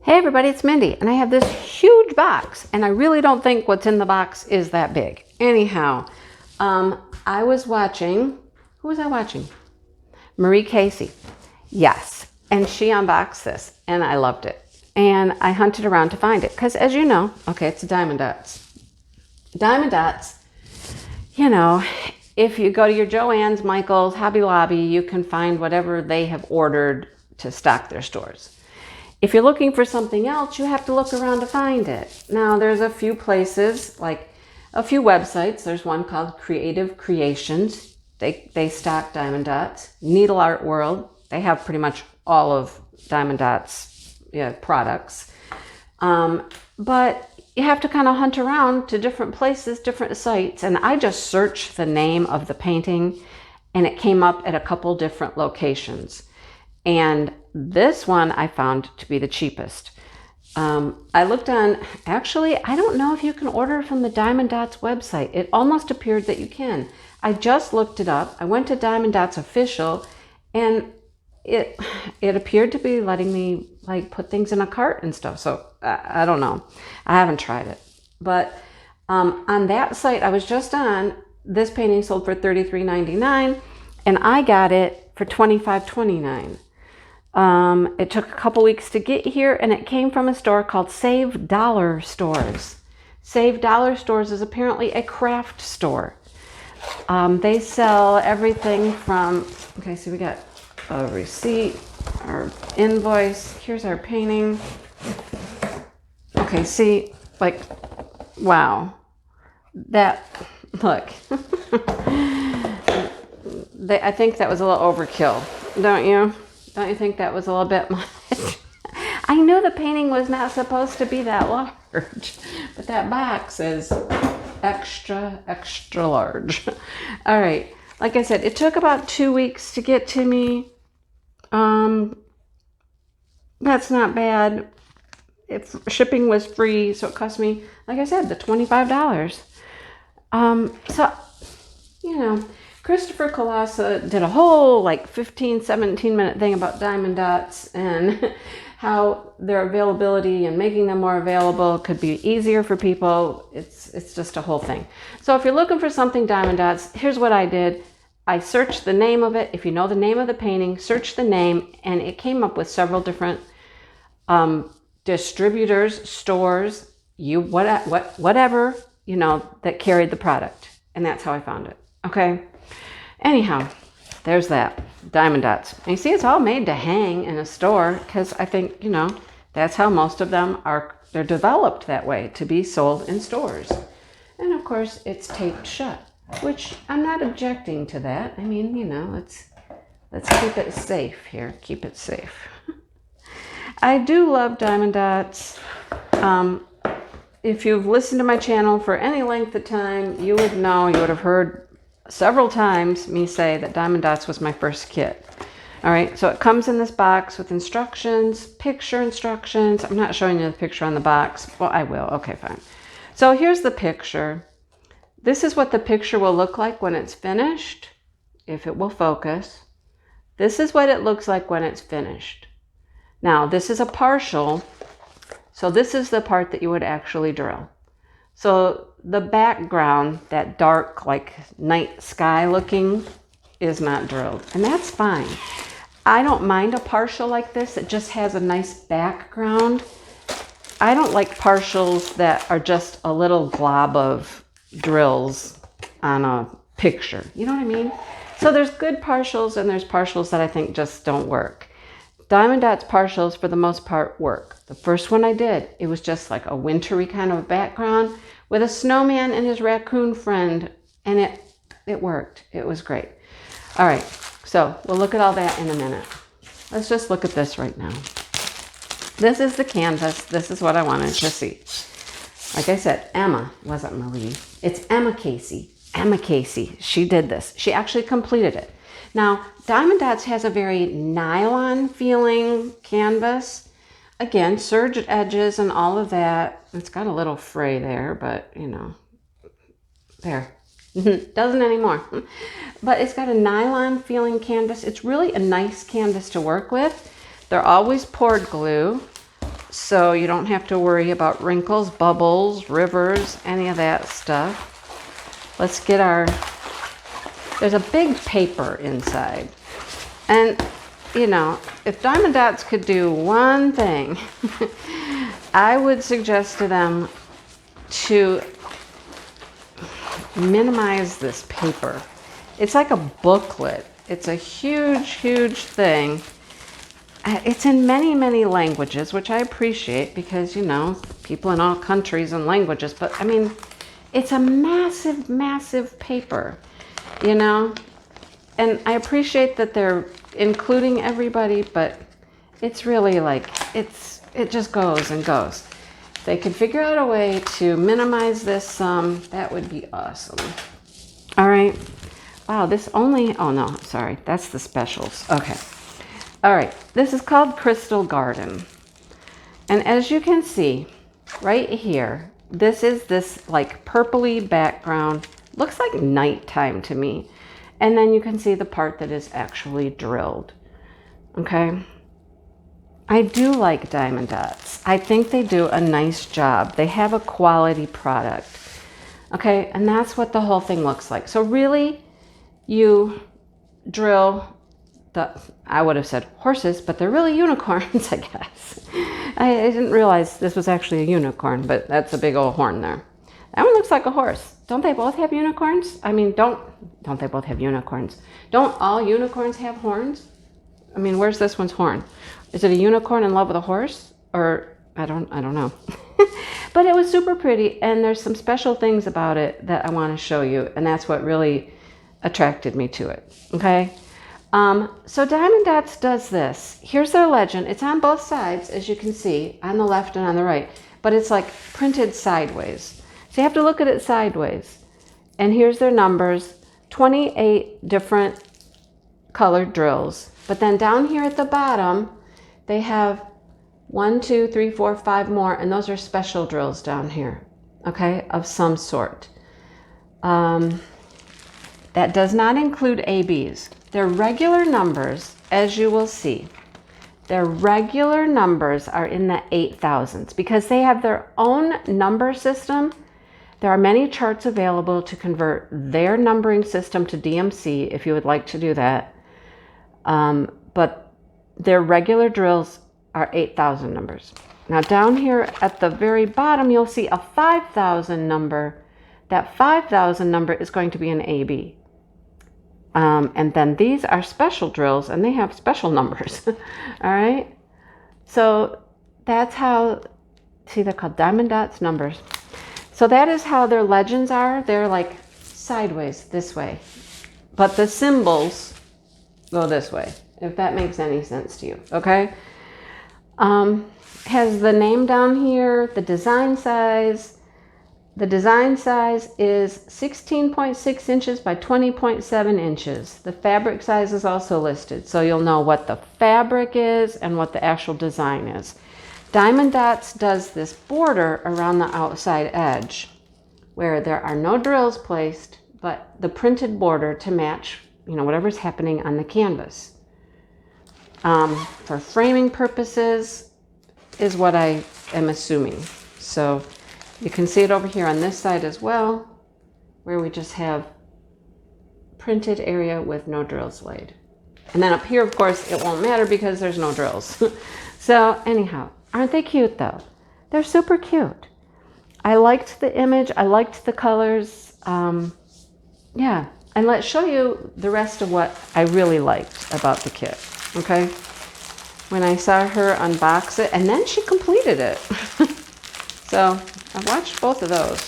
Hey everybody, it's Mindy, and I have this huge box, and I really don't think what's in the box is that big. Anyhow, I was watching, who was I watching? Marie Casey. Yes, and she unboxed this, and I loved it. And I hunted around to find it, because as you know, okay, it's a Diamond Dotz. Diamond Dotz, you know, if you go to your Joann's, Michael's, Hobby Lobby, you can find whatever they have ordered to stock their stores. If you're looking for something else, you have to look around to find it. Now, there's a few places, like a few websites. There's one called Creative Creations. They stock Diamond Dotz. Needle Art World. They have pretty much all of Diamond Dotz products. But you have to kind of hunt around to different places, different sites. And I just searched the name of the painting, and it came up at a couple different locations. And this one I found to be the cheapest. I looked on, actually, I don't know if you can order from the Diamond Dotz website. It almost appeared that you can. I just looked it up. I went to Diamond Dotz official, and it appeared to be letting me like put things in a cart and stuff. So I don't know. I haven't tried it. But on that site I was just on, this painting sold for $33.99, and I got it for $25.29. It took a couple weeks to get here, and it came from a store called Save Dollar Stores. Save Dollar Stores is apparently a craft store. They sell everything from, okay, so we got a receipt, our invoice, here's our painting. Okay, see, like, wow. That, look. I think that was a little overkill, don't you? Don't you think that was a little bit much? I knew the painting was not supposed to be that large, but that box is extra, extra large. All right. Like I said, it took about 2 weeks to get to me. That's not bad. If shipping was free, so it cost me, like I said, the $25. So, you know, Christopher Colassa did a whole like 17-minute thing about Diamond Dotz and how their availability and making them more available could be easier for people. It's just a whole thing. So if you're looking for something Diamond Dotz, here's what I did. I searched the name of it. If you know the name of the painting, search the name, and it came up with several different distributors, stores, whatever, you know, that carried the product. And that's how I found it. Okay. Anyhow, there's that, Diamond Dotz. And you see, it's all made to hang in a store, because I think, you know, that's how most of them are. They're developed that way, to be sold in stores. And of course, it's taped shut, which I'm not objecting to that. I mean, you know, let's keep it safe here. Keep it safe. I do love Diamond Dotz. If you've listened to my channel for any length of time, you would know, you would have heard several times me say that Diamond Dotz was my first kit. All right, so it comes in this box with instructions, picture instructions. I'm not showing you the picture on the box. Well, I will. Okay, fine. So here's the picture. This is what the picture will look like when it's finished, if it will focus. This is what it looks like when it's finished. Now, this is a partial, so this is the part that you would actually drill. So the background, that dark, like night sky looking, is not drilled. And that's fine. I don't mind a partial like this. It just has a nice background. I don't like partials that are just a little glob of drills on a picture. You know what I mean? So there's good partials, and there's partials that I think just don't work. Diamond Dotz partials, for the most part, work. The first one I did, it was just like a wintry kind of background with a snowman and his raccoon friend, and it worked. It was great. All right, so we'll look at all that in a minute. Let's just look at this right now. This is the canvas. This is what I wanted to see. Like I said, Emma, wasn't Marie. It's Emma Casey. Emma Casey, she did this. She actually completed it. Now, Diamond Dotz has a very nylon feeling canvas. Again, serged edges and all of that. It's got a little fray there, but you know, there. Doesn't anymore. But it's got a nylon feeling canvas. It's really a nice canvas to work with. They're always poured glue. so you don't have to worry about wrinkles, bubbles, rivers, any of that stuff. Let's get there's a big paper inside. And, you know, if Diamond Dotz could do one thing, I would suggest to them to minimize this paper. It's like a booklet. It's a huge, huge thing. It's in many, many languages, which I appreciate because, you know, people in all countries and languages. But, I mean, it's a massive, massive paper, you know. And I appreciate that they're including everybody, but it's really like, it just goes and goes. If they could figure out a way to minimize this some, that would be awesome. All right. Wow, this only, oh no, sorry, that's the specials. Okay. All right, this is called Crystal Garden. And as you can see right here, this is this like purpley background. Looks like nighttime to me. And then you can see the part that is actually drilled. Okay. I do like Diamond Dotz. I think they do a nice job. They have a quality product. Okay, and that's what the whole thing looks like. So really, you drill I would have said horses, but they're really unicorns, I guess. I didn't realize this was actually a unicorn, but that's a big old horn there. That one looks like a horse. Don't they both have unicorns? I mean, don't they both have unicorns? Don't all unicorns have horns? I mean, where's this one's horn? Is it a unicorn in love with a horse? Or I don't know. But it was super pretty, and there's some special things about it that I want to show you, and that's what really attracted me to it. Okay. So Diamond Dotz does this. Here's their legend. It's on both sides, as you can see, on the left and on the right, but it's like printed sideways. So you have to look at it sideways. And here's their numbers, 28 different colored drills. But then down here at the bottom, they have 1, 2, 3, 4, 5 more, and those are special drills down here, okay, of some sort. That does not include ABs. Their regular numbers, as you will see, their regular numbers are in the 8,000s because they have their own number system. There are many charts available to convert their numbering system to DMC if you would like to do that. But their regular drills are 8,000 numbers. Now down here at the very bottom, you'll see a 5,000 number. That 5,000 number is going to be an AB. And then these are special drills, and they have special numbers. All right. So that's how, see, they're called Diamond Dotz numbers. So that is how their legends are. They're like sideways this way, but the symbols go this way, if that makes any sense to you. Okay. Has the name down here, the design size. The design size is 16.6 inches by 20.7 inches. The fabric size is also listed, so you'll know what the fabric is and what the actual design is. Diamond Dotz does this border around the outside edge where there are no drills placed, but the printed border to match, you know, whatever's happening on the canvas. For framing purposes is what I am assuming. So you can see it over here on this side as well, where we just have printed area with no drills laid. And then up here, of course, it won't matter because there's no drills. So anyhow, aren't they cute though? They're super cute. I liked the image. I liked the colors. Yeah. And let's show you the rest of what I really liked about the kit. Okay. When I saw her unbox it, and then she completed it. So I've watched both of those.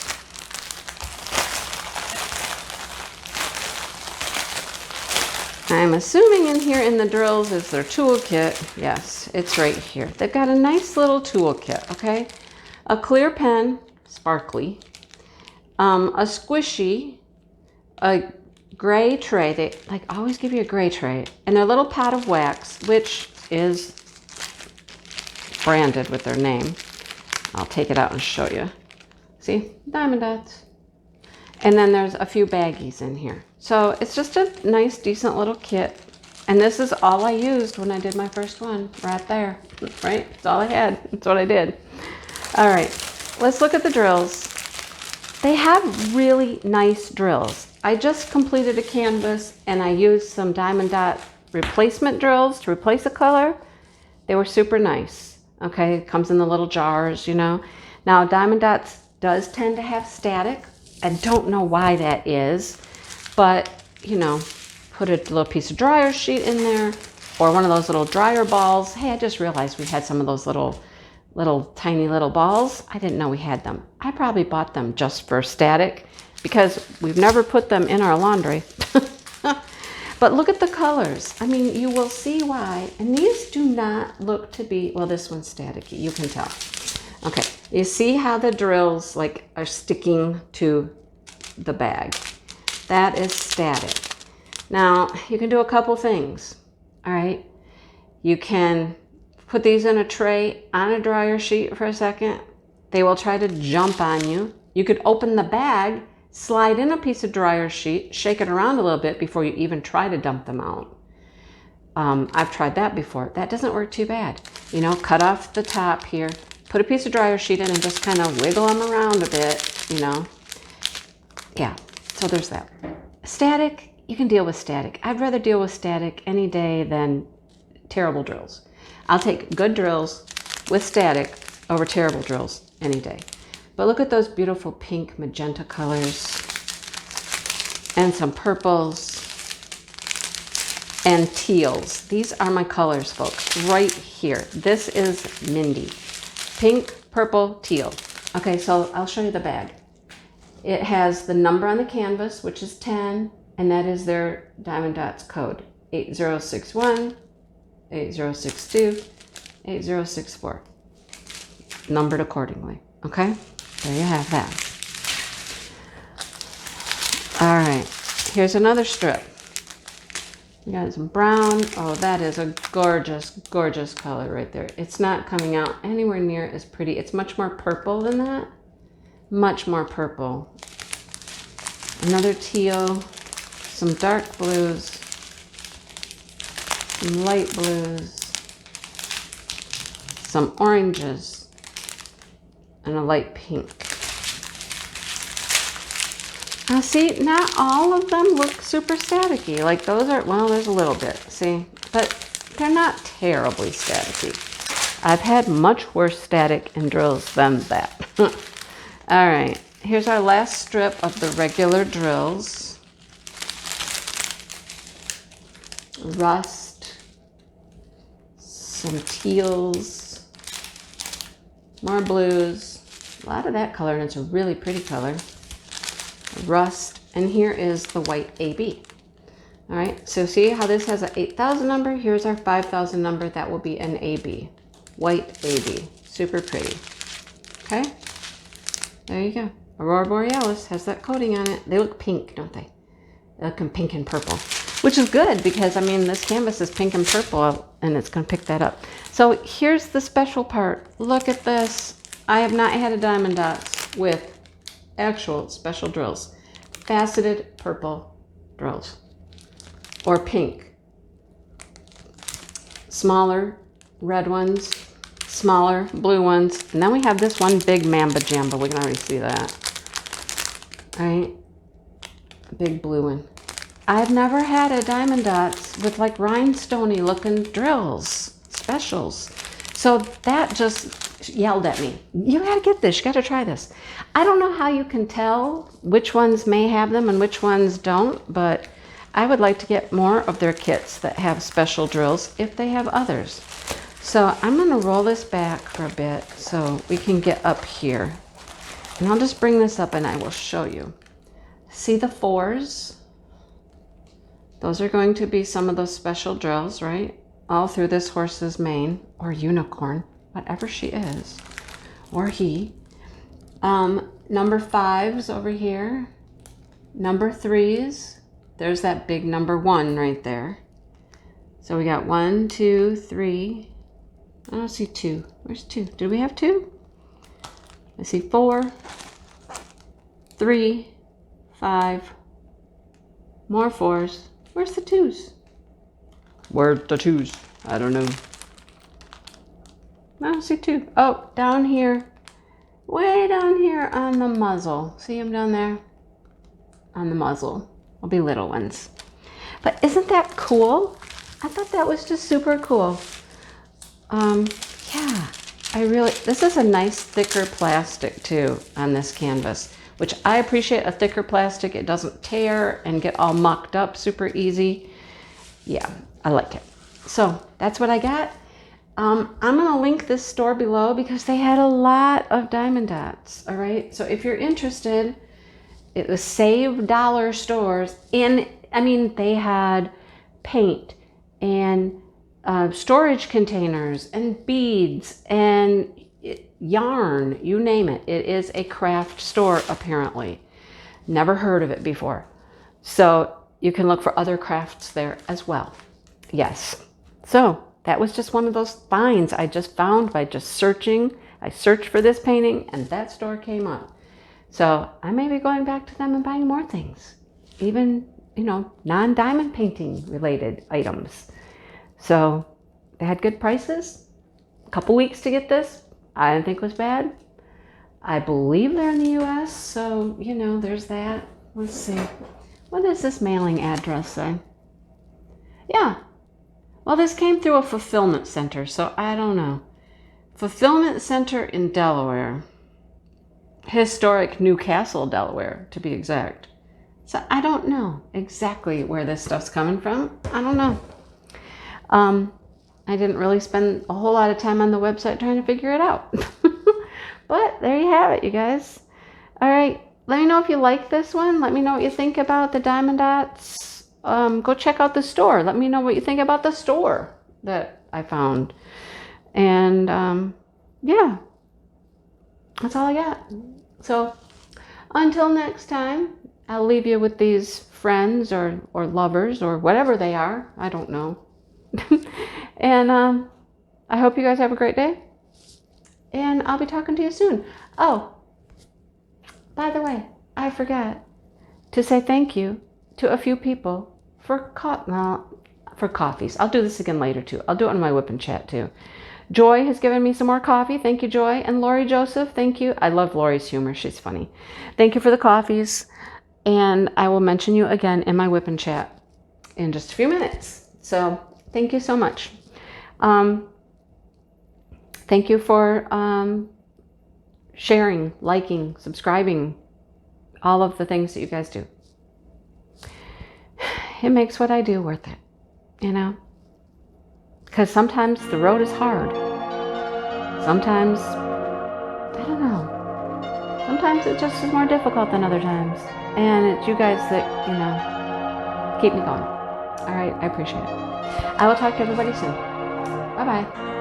I'm assuming in here in the drills is their toolkit. Yes, it's right here. They've got a nice little toolkit, okay? A clear pen, sparkly, a squishy, a gray tray. They like always give you a gray tray, and a little pot of wax, which is branded with their name. I'll take it out and show you. See, Diamond Dotz. And then there's a few baggies in here. So it's just a nice, decent little kit. And this is all I used when I did my first one, right there, right? That's all I had. That's what I did. All right, let's look at the drills. They have really nice drills. I just completed a canvas and I used some Diamond Dot replacement drills to replace a color. They were super nice. Okay, it comes in the little jars, you know. Now, Diamond Dots does tend to have static. I don't know why that is, but, you know, put a little piece of dryer sheet in there or one of those little dryer balls. Hey, I just realized we had some of those little tiny little balls. I didn't know we had them. I probably bought them just for static because we've never put them in our laundry. But look at the colors. I mean, you will see why. And these do not look to be, well, this one's staticky, you can tell. Okay, you see how the drills like are sticking to the bag. That is static. Now, you can do a couple things, all right? You can put these in a tray on a dryer sheet for a second. They will try to jump on you. You could open the bag, slide in a piece of dryer sheet, shake it around a little bit before you even try to dump them out. I've tried that before. That doesn't work too bad. You know, cut off the top here, put a piece of dryer sheet in and just kind of wiggle them around a bit, you know. Yeah, so there's that. Static, you can deal with static. I'd rather deal with static any day than terrible drills. I'll take good drills with static over terrible drills any day. But look at those beautiful pink magenta colors and some purples and teals. These are my colors, folks, right here. This is Mindy. Pink, purple, teal. Okay, so I'll show you the bag. It has the number on the canvas, which is 10, and that is their Diamond Dots code. 8061, 8062, 8064. Numbered accordingly, okay? There you have that. All right, here's another strip. We got some brown. Oh, that is a gorgeous, gorgeous color right there. It's not coming out anywhere near as pretty. It's much more purple than that. Much more purple. Another teal, some dark blues, some light blues, some oranges, and a light pink. Now see, not all of them look super staticky. Like those are, well, there's a little bit, see? But they're not terribly staticky. I've had much worse static and drills than that. All right, here's our last strip of the regular drills. Rust, some teals, more blues, a lot of that color, and it's a really pretty color. Rust, and here is the white AB. All right, so see how this has an 8,000 number? Here's our 5,000 number. That will be an AB, white AB, super pretty. Okay, there you go. Aurora Borealis has that coating on it. They look pink, don't they? They look pink and purple, which is good because, I mean, this canvas is pink and purple, and it's going to pick that up. So here's the special part. Look at this. I have not had a Diamond Dots with actual special drills. Faceted purple drills. Or pink. Smaller red ones. Smaller blue ones. And then we have this one big Mamba Jamba. We can already see that. All right. Big blue one. I've never had a Diamond Dots with like rhinestoney looking drills. Specials. So that just yelled at me. You gotta get this, you gotta try this. I don't know how you can tell which ones may have them and which ones don't, but I would like to get more of their kits that have special drills if they have others. So I'm gonna roll this back for a bit so we can get up here. And I'll just bring this up and I will show you. See the 4s? Those are going to be some of those special drills, right? All through this horse's mane or unicorn. Whatever she is, or he. Number 5s over here. Number 3s. There's that big number 1 right there. So we got 1, 2, 3. I don't see 2. Where's 2? Did we have 2? I see 4, 3, 5. More 4s. Where's the 2s? Where's the 2s? I don't know. I don't see 2. Oh, down here. Way down here on the muzzle. See them down there? On the muzzle. Will be little ones. But isn't that cool? I thought that was just super cool. Yeah, this is a nice thicker plastic too on this canvas, which I appreciate. A thicker plastic. It doesn't tear and get all mucked up super easy. Yeah, I like it. So that's what I got. I'm going to link this store below because they had a lot of diamond dots. All right. So if you're interested, it was Save Dollar stores. And I mean, they had paint and storage containers and beads and yarn, you name it. It is a craft store, apparently. Never heard of it before. So you can look for other crafts there as well. Yes. So that was just one of those finds I just found by just searching. I searched for this painting and that store came up. So I may be going back to them and buying more things, even, non-diamond painting related items. So they had good prices. A couple weeks to get this. I didn't think it was bad. I believe they're in the US. So, there's that. Let's see. What does this mailing address say? Yeah. Well, this came through a fulfillment center, so I don't know. Fulfillment center in Delaware. Historic Newcastle, Delaware, to be exact. So I don't know exactly where this stuff's coming from. I don't know. I didn't really spend a whole lot of time on the website trying to figure it out. But there you have it, you guys. All right. Let me know if you like this one. Let me know what you think about the diamond dots. Go check out the store. Let me know what you think about the store that I found. And yeah, that's all I got. So until next time, I'll leave you with these friends or lovers or whatever they are. I don't know. And I hope you guys have a great day. And I'll be talking to you soon. Oh, by the way, I forgot to say thank you to a few people for coffees. I'll do this again later too. I'll do it on my whip and chat too. Joy has given me some more coffee. Thank you, Joy. And Lori Joseph, thank you. I love Lori's humor. She's funny. Thank you for the coffees. And I will mention you again in my whip and chat in just a few minutes. So thank you so much. Thank you for sharing, liking, subscribing, all of the things that you guys do. It makes what I do worth it, because sometimes the road is hard. Sometimes, I don't know, sometimes it just is more difficult than other times. And it's you guys that, keep me going. All right, I appreciate it. I will talk to everybody soon. Bye-bye.